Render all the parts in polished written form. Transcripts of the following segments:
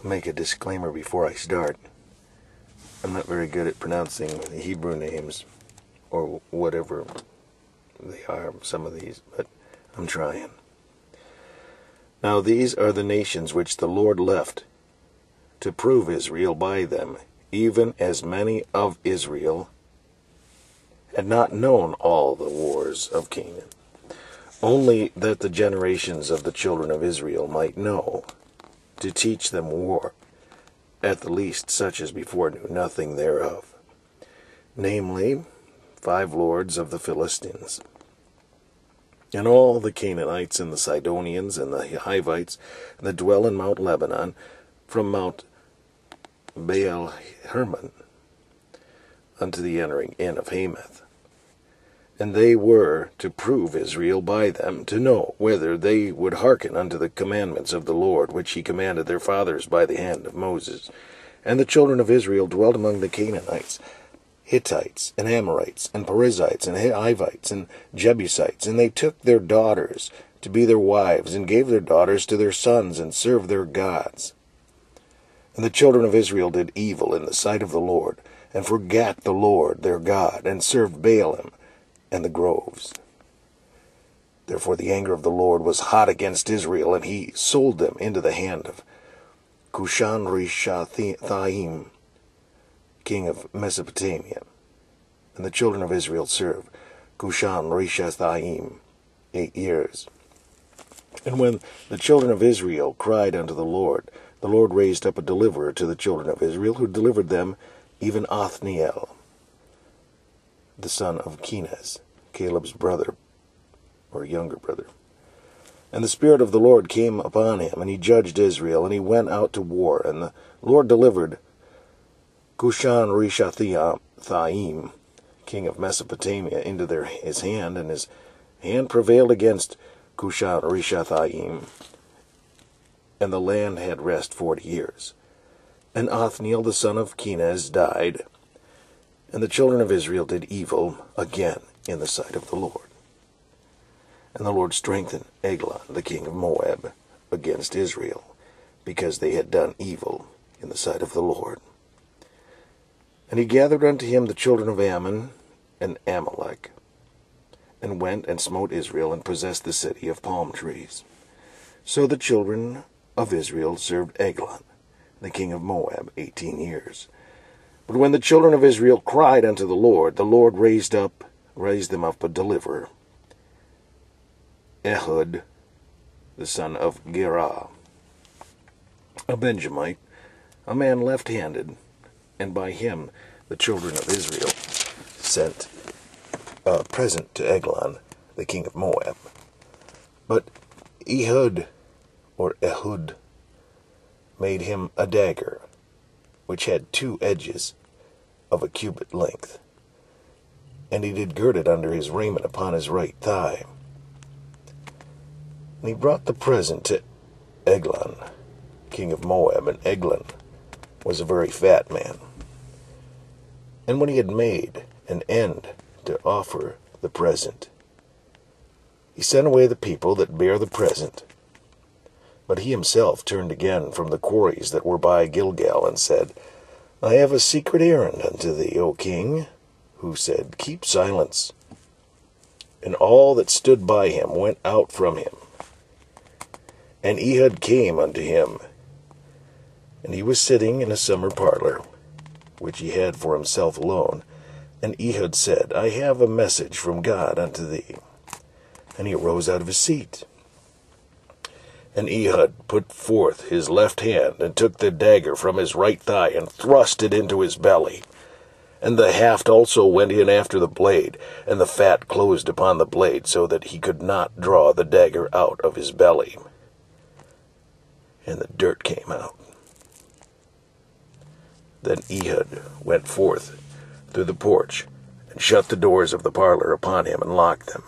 make a disclaimer before I start. I'm not very good at pronouncing the Hebrew names, or whatever they are, some of these, but I'm trying. Now these are the nations which the Lord left to prove Israel by them, even as many of Israel had not known all the wars of Canaan, only that the generations of the children of Israel might know, to teach them war, at the least such as before knew nothing thereof, namely 5 lords of the Philistines, and all the Canaanites, and the Sidonians, and the Hivites, that dwell in Mount Lebanon, from Mount Baalhermon unto the entering in of Hamath. And they were to prove Israel by them, to know whether they would hearken unto the commandments of the Lord, which he commanded their fathers by the hand of Moses. And the children of Israel dwelt among the Canaanites, Hittites, and Amorites, and Perizzites, and Hivites, and Jebusites, and they took their daughters to be their wives, and gave their daughters to their sons, and served their gods. And the children of Israel did evil in the sight of the Lord, and forgat the Lord their God, and served Baalim and the groves. Therefore the anger of the Lord was hot against Israel, and he sold them into the hand of Cushan-Rishathaim, king of Mesopotamia. And the children of Israel served Cushan-Rishathaim 8 years. And when the children of Israel cried unto the Lord raised up a deliverer to the children of Israel, who delivered them, even Othniel, the son of Kenaz, Caleb's brother, or younger brother. And the Spirit of the Lord came upon him, and he judged Israel, and he went out to war. And the Lord delivered Cushan-Rishathaim, king of Mesopotamia, into his hand, and his hand prevailed against Cushan-Rishathaim, and the land had rest 40 years. And Othniel the son of Kenaz died, and the children of Israel did evil again in the sight of the Lord. And the Lord strengthened Eglon the king of Moab against Israel, because they had done evil in the sight of the Lord. And he gathered unto him the children of Ammon and Amalek, and went and smote Israel, and possessed the city of palm trees. So the children of Israel served Eglon the king of Moab 18 years. But when the children of Israel cried unto the Lord raised them up a deliverer, Ehud, the son of Gerah, a Benjamite, a man left-handed, and by him the children of Israel sent a present to Eglon, the king of Moab. But Ehud made him a dagger, which had 2 edges of a cubit length, and he did gird it under his raiment upon his right thigh. And he brought the present to Eglon, king of Moab, and Eglon was a very fat man. And when he had made an end to offer the present, he sent away the people that bare the present. But he himself turned again from the quarries that were by Gilgal, and said, I have a secret errand unto thee, O king. Who said, Keep silence. And all that stood by him went out from him. And Ehud came unto him, and he was sitting in a summer parlor, which he had for himself alone. And Ehud said, I have a message from God unto thee. And he arose out of his seat. And Ehud put forth his left hand, and took the dagger from his right thigh, and thrust it into his belly. And the haft also went in after the blade, and the fat closed upon the blade, so that he could not draw the dagger out of his belly. And the dirt came out. Then Ehud went forth through the porch, and shut the doors of the parlor upon him, and locked them.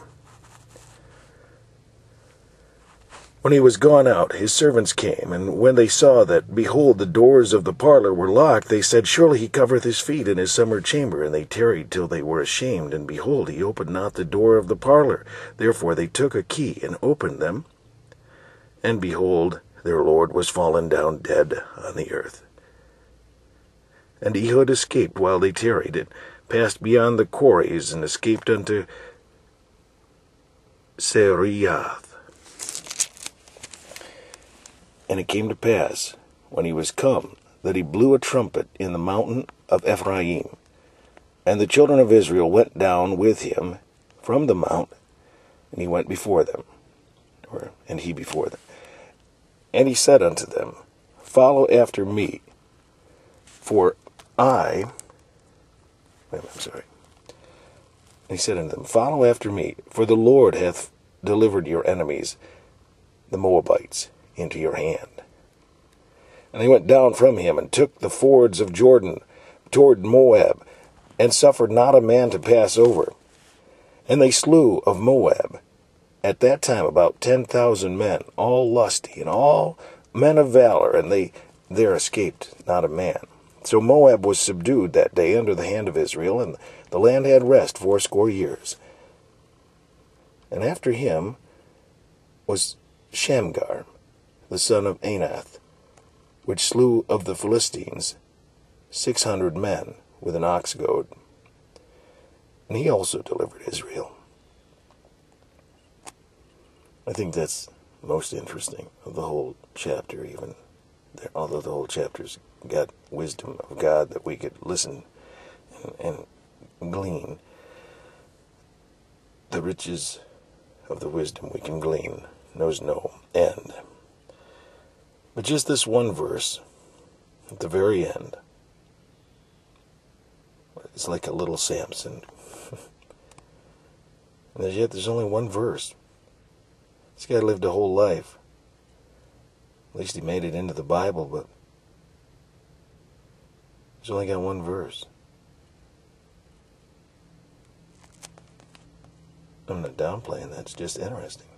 When he was gone out, his servants came, and when they saw that, behold, the doors of the parlor were locked, they said, Surely he covereth his feet in his summer chamber. And they tarried till they were ashamed, and behold, he opened not the door of the parlor. Therefore they took a key, and opened them. And behold, their lord was fallen down dead on the earth. And Ehud escaped while they tarried, and passed beyond the quarries, and escaped unto Seriath. And it came to pass, when he was come, that he blew a trumpet in the mountain of Ephraim. And the children of Israel went down with him from the mount, and he went before them, and he before them. And he said unto them, Follow after me, for And he said unto them, Follow after me, for the Lord hath delivered your enemies, the Moabites, into your hand. And they went down from him, and took the fords of Jordan toward Moab, and suffered not a man to pass over. And they slew of Moab at that time about 10,000 men, all lusty, and all men of valor, and there escaped not a man. So Moab was subdued that day under the hand of Israel, and the land had rest 80 years. And after him was Shamgar, the son of Anath, which slew of the Philistines 600 men with an ox goad. And he also delivered Israel. I think that's most interesting of the whole chapter, even there, although the whole chapter's got wisdom of God that we could listen and glean. The riches of the wisdom we can glean knows no end. But just this one verse at the very end, it's like a little Samson. And yet there's only one verse. This guy lived a whole life. At least he made it into the Bible, but he's only got one verse. I'm not downplaying that. It's just interesting.